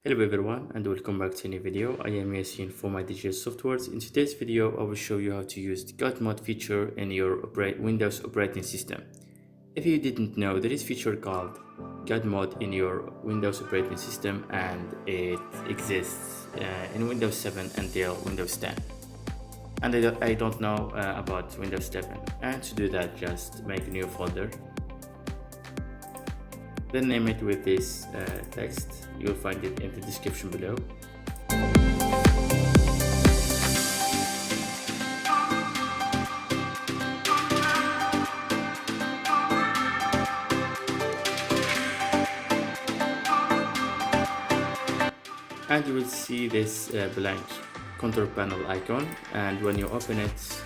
Hello everyone and welcome back to a new video. I am Yasin for my digital softwares. In today's video, I will show you how to use the GodMode feature in your Windows operating system. If you didn't know, there is a feature called GodMode in your Windows operating system, and it exists in Windows 7 until Windows 10. And I don't know about Windows 7. And to do that, just make a new folder. Then name it with this text. You'll find it in the description below. And you will see this blank control panel icon, and when you open it,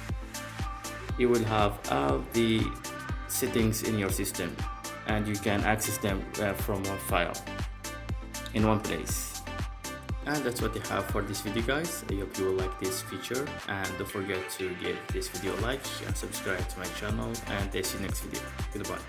you will have all the settings in your system, and you can access them from one file in one place. And that's what I have for this video, guys. I hope you will like this feature, and don't forget to give this video a like and subscribe to my channel, and I'll see you next video. Goodbye.